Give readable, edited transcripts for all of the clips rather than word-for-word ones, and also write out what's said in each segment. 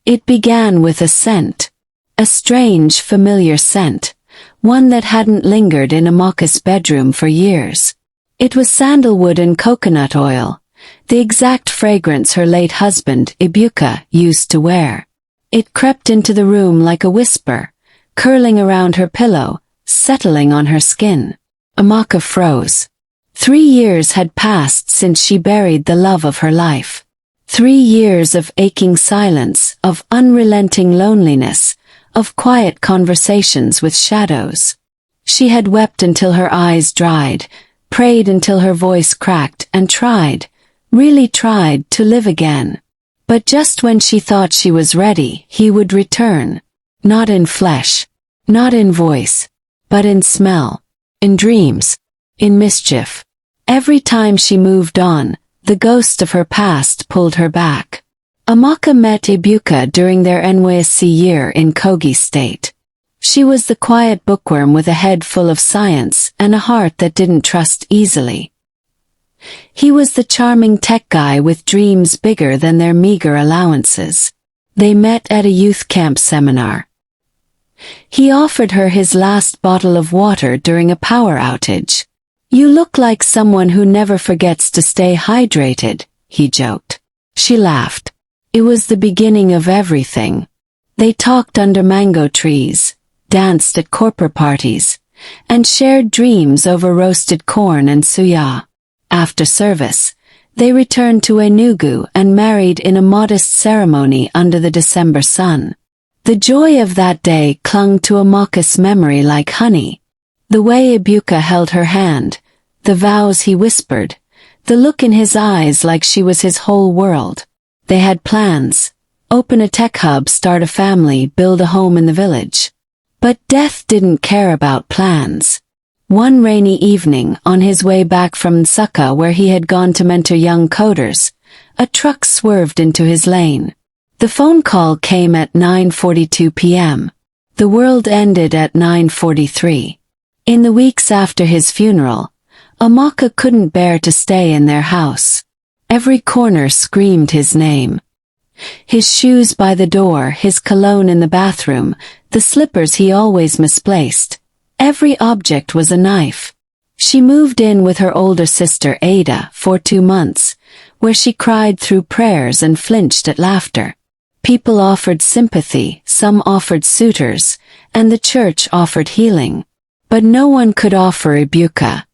It began with a scent. A strange, familiar scent. One that hadn't lingered in Amaka's bedroom for years. It was sandalwood and coconut oil, the exact fragrance her late husband, Ebuka, used to wear. It crept into the room like a whisper, curling around her pillow, settling on her skin. Amaka froze. 3 years had passed since she buried the love of her life. 3 years of aching silence, of unrelenting loneliness, of quiet conversations with shadows. She had wept until her eyes dried, prayed until her voice cracked, and tried, really tried, to live again. But just when she thought she was ready, he would return. Not in flesh, not in voice, but in smell, in dreams, in mischief. Every time she moved on, the ghost of her past pulled her back. Amaka met Ebuka during their NYSC year in Kogi State. She was the quiet bookworm with a head full of science and a heart that didn't trust easily. He was the charming tech guy with dreams bigger than their meager allowances. They met at a youth camp seminar. He offered her his last bottle of water during a power outage. "You look like someone who never forgets to stay hydrated," he joked. She laughed. It was the beginning of everything. They talked under mango trees, danced at corporate parties, and shared dreams over roasted corn and suya. After service, they returned to Enugu and married in a modest ceremony under the December sun. The joy of that day clung to Amaka's memory like honey. The way Ebuka held her hand, the vows he whispered, the look in his eyes like she was his whole world. They had plans. Open a tech hub, start a family, build a home in the village. But death didn't care about plans. One rainy evening, on his way back from Nsukka where he had gone to mentor young coders, a truck swerved into his lane. The phone call came at 9:42 p.m. The world ended at 9:43. In the weeks after his funeral, Amaka couldn't bear to stay in their house. Every corner screamed his name. His shoes by the door, his cologne in the bathroom, the slippers he always misplaced. Every object was a knife. She moved in with her older sister Ada for 2 months, where she cried through prayers and flinched at laughter. People offered sympathy, some offered suitors, and the church offered healing. But no one could offer Ebuka.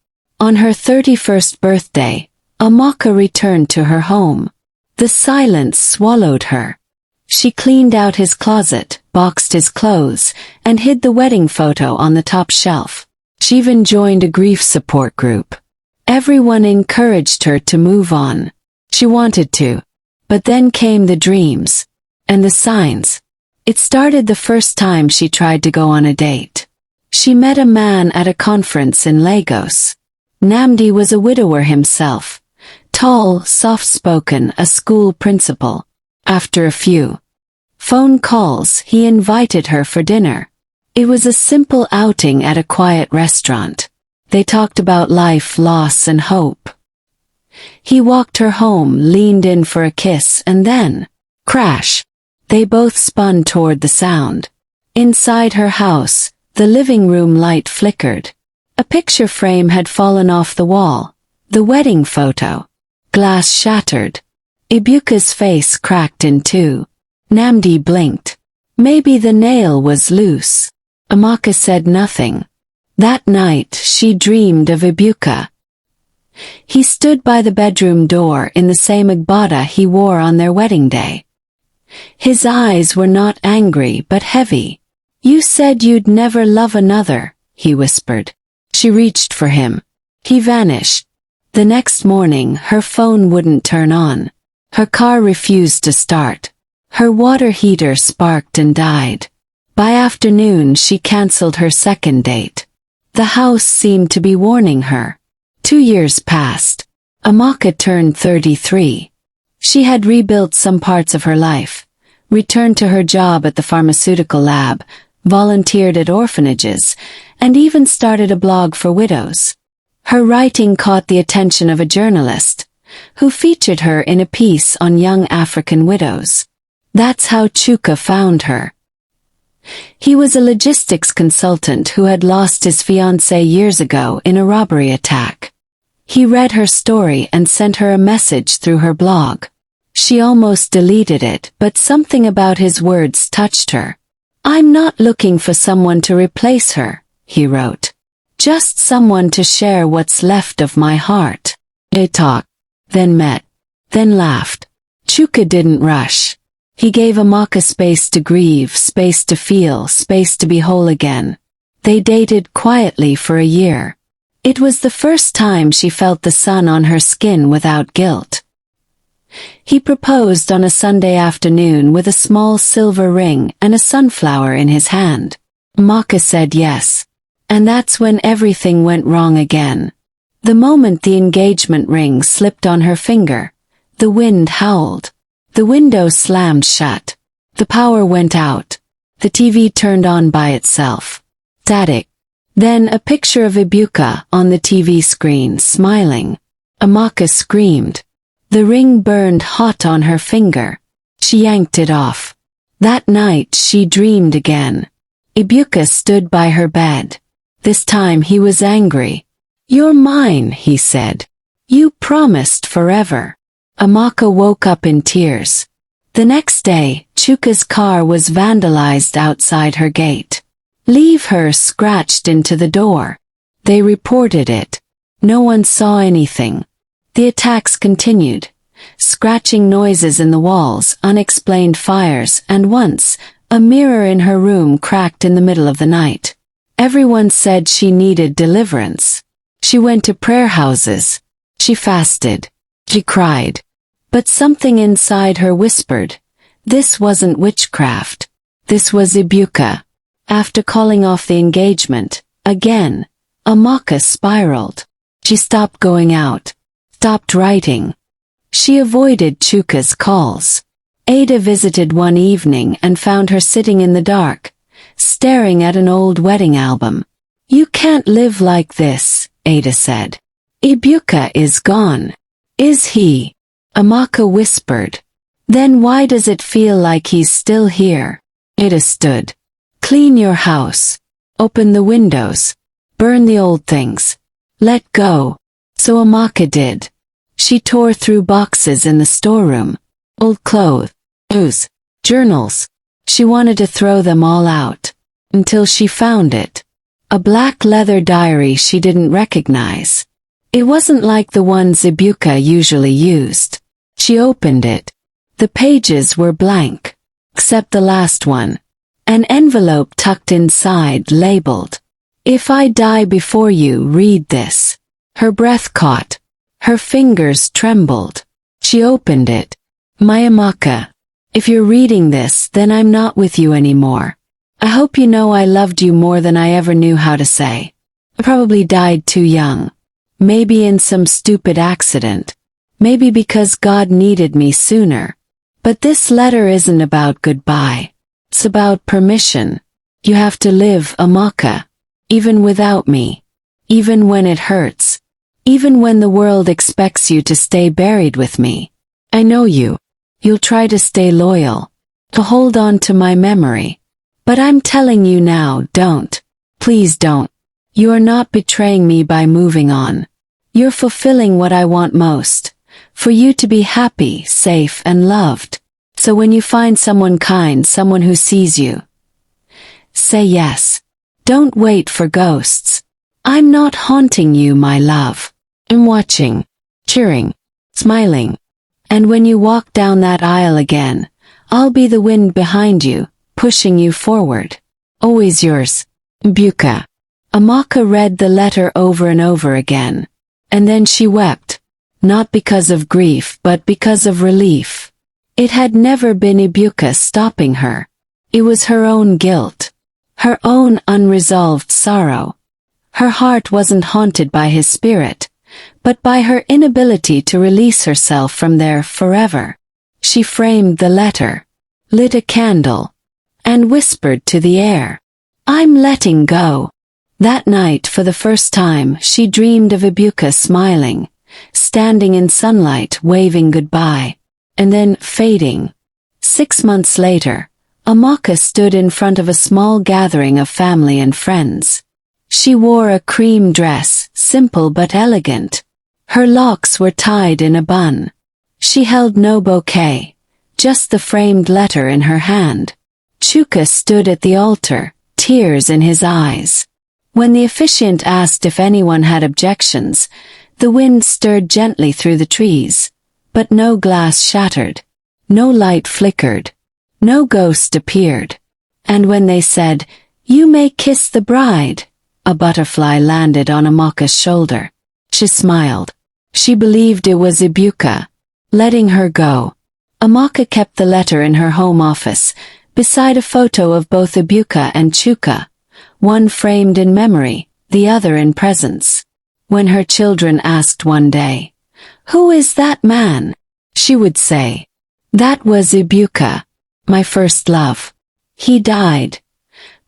On her 31st birthday, Amaka returned to her home. The silence swallowed her. She cleaned out his closet, boxed his clothes, and hid the wedding photo on the top shelf. She even joined a grief support group. Everyone encouraged her to move on. She wanted to. But then came the dreams. And the signs. It started the first time she tried to go on a date. She met a man at a conference in Lagos. Namdi was a widower himself. Tall, soft-spoken, a school principal. After a few phone calls, he invited her for dinner. It was a simple outing at a quiet restaurant. They talked about life, loss, and hope. He walked her home, leaned in for a kiss, and then, crash! They both spun toward the sound. Inside her house, the living room light flickered. A picture frame had fallen off the wall. The wedding photo. Glass shattered. Ebuka's face cracked in two. Namdi blinked. Maybe the nail was loose. Amaka said nothing. That night she dreamed of Ebuka. He stood by the bedroom door in the same agbada he wore on their wedding day. His eyes were not angry but heavy. "You said you'd never love another," he whispered. She reached for him. He vanished. The next morning her phone wouldn't turn on. Her car refused to start. Her water heater sparked and died. By afternoon she cancelled her second date. The house seemed to be warning her. 2 years passed. Amaka turned 33. She had rebuilt some parts of her life, returned to her job at the pharmaceutical lab, volunteered at orphanages, and even started a blog for widows. Her writing caught the attention of a journalist, who featured her in a piece on young African widows. That's how Chuka found her. He was a logistics consultant who had lost his fiancée years ago in a robbery attack. He read her story and sent her a message through her blog. She almost deleted it, but something about his words touched her. "I'm not looking for someone to replace her," he wrote. "Just someone to share what's left of my heart." They talked, then met, then laughed. Chuka didn't rush. He gave Amaka space to grieve, space to feel, space to be whole again. They dated quietly for a year. It was the first time she felt the sun on her skin without guilt. He proposed on a Sunday afternoon with a small silver ring and a sunflower in his hand. Amaka said yes. And that's when everything went wrong again. The moment the engagement ring slipped on her finger, the wind howled. The window slammed shut. The power went out. The TV turned on by itself. Static. Then a picture of Ebuka on the TV screen, smiling. Amaka screamed. The ring burned hot on her finger. She yanked it off. That night she dreamed again. Ebuka stood by her bed. This time he was angry. "You're mine," he said. "You promised forever." Amaka woke up in tears. The next day, Chuka's car was vandalized outside her gate. "Leave her" scratched into the door. They reported it. No one saw anything. The attacks continued. Scratching noises in the walls, unexplained fires, and once, a mirror in her room cracked in the middle of the night. Everyone said she needed deliverance. She went to prayer houses. She fasted. She cried. But something inside her whispered, this wasn't witchcraft. This was Ebuka. After calling off the engagement, again, Amaka spiraled. She stopped going out. Stopped writing. She avoided Chuka's calls. Ada visited one evening and found her sitting in the dark, staring at an old wedding album. "You can't live like this," Ada said. "Ebuka is gone." "Is he?" Amaka whispered. "Then why does it feel like he's still here?" Ada stood. "Clean your house. Open the windows. Burn the old things. Let go." So Amaka did. She tore through boxes in the storeroom. Old clothes, shoes, journals. She wanted to throw them all out. Until she found it. A black leather diary she didn't recognize. It wasn't like the ones Ebuka usually used. She opened it. The pages were blank. Except the last one. An envelope tucked inside labeled, "If I die before you, read this." Her breath caught. Her fingers trembled. She opened it. "My Amaka, if you're reading this, then I'm not with you anymore. I hope you know I loved you more than I ever knew how to say. I probably died too young. Maybe in some stupid accident. Maybe because God needed me sooner. But this letter isn't about goodbye. It's about permission. You have to live, Amaka. Even without me. Even when it hurts. Even when the world expects you to stay buried with me. I know you. You'll try to stay loyal. To hold on to my memory. But I'm telling you now, don't. Please don't. You are not betraying me by moving on. You're fulfilling what I want most. For you to be happy, safe, and loved. So when you find someone kind, someone who sees you, say yes. Don't wait for ghosts. I'm not haunting you, my love. I'm watching, cheering, smiling. And when you walk down that aisle again, I'll be the wind behind you, pushing you forward. Always yours, Ebuka. Amaka read the letter over and over again. And then she wept. Not because of grief, but because of relief. It had never been Ebuka stopping her. It was her own guilt. Her own unresolved sorrow. Her heart wasn't haunted by his spirit, but by her inability to release herself from there forever. She framed the letter, lit a candle, and whispered to the air, "I'm letting go." That night, for the first time, she dreamed of Ebuka smiling, standing in sunlight, waving goodbye, and then fading, 6 months later, Amaka stood in front of a small gathering of family and friends. She wore a cream dress, simple but elegant. Her locks were tied in a bun. She held no bouquet, just the framed letter in her hand. Chuka stood at the altar, tears in his eyes. When the officiant asked if anyone had objections, the wind stirred gently through the trees, but no glass shattered, no light flickered, no ghost appeared. And when they said, "You may kiss the bride," a butterfly landed on Amaka's shoulder. She smiled. She believed it was Ebuka, letting her go. Amaka kept the letter in her home office, beside a photo of both Ebuka and Chuka, one framed in memory, the other in presence. When her children asked one day, "Who is that man?" she would say, "That was Ebuka, my first love. He died.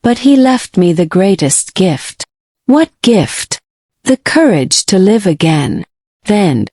But he left me the greatest gift." What gift? The courage to live again. The end.